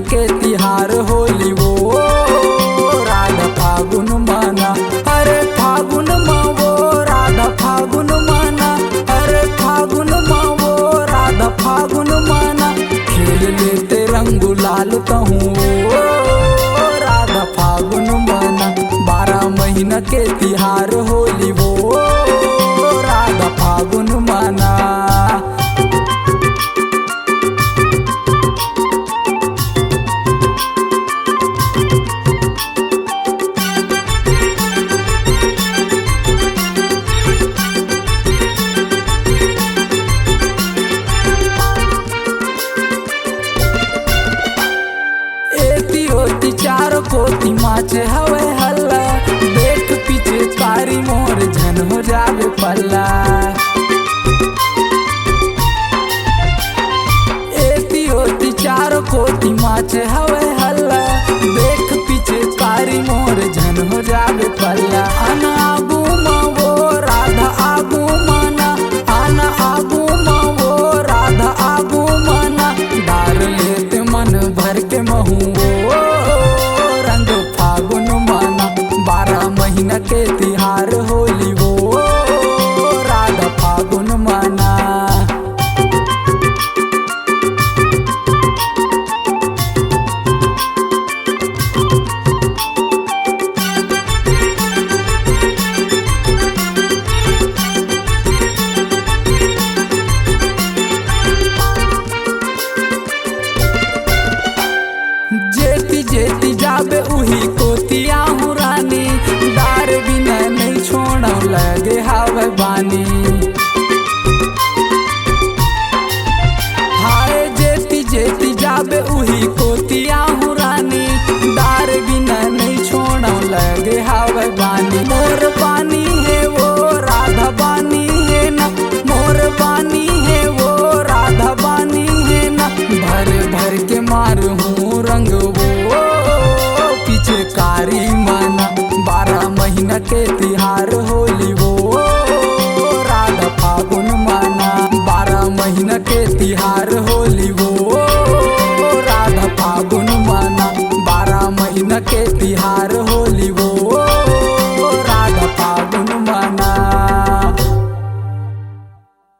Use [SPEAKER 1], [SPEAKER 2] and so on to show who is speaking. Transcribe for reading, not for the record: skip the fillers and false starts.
[SPEAKER 1] के तिहार होली वो राधा फागुन माना। अरे फागुन माँ वो राधा फागुन माना। अरे फागुन माँ वो राधा फागुन माना। खेल लेते रंग गुलाल कहूँ राधा फागुन माना। 12 महीना के तिहार होली वो राधा फागुन माना। चार कोती माचे हवे हल्ला। देख पीछे कारी मोर झन हो जावे पल्ला। एती ओती चार कोती माचे हवे हल्ला। देख पीछे कारी मोर झन हो जावे पल्ला। आना आगू माँ वो राधा आगू माना। आना आगू माँ वो राधा आगू माना। डार लेते मन भर के महू महीना के तिहार होली वो राधा फागुन माना। जेती जेती जाबे उही कोतिया हूँ रानी। दार बिना नहीं छोड़ा लगे हवे बानी। हाय जेती जेती जाबे उही कोतिया हूँ रानी। दार बिना नहीं छोड़ा लगे हवे बानी। मोर बानी है वो राधा बानी है ना। मोर बानी है वो राधा बानी है ना। भर भर के मार हूँ रंग वो पीछे कारी माना। 12 महीना के तिहार होली वो राधा फागुन माना। 12 महीना के तिहार होली वो राधा फागुन माना। 12 महीना के तिहार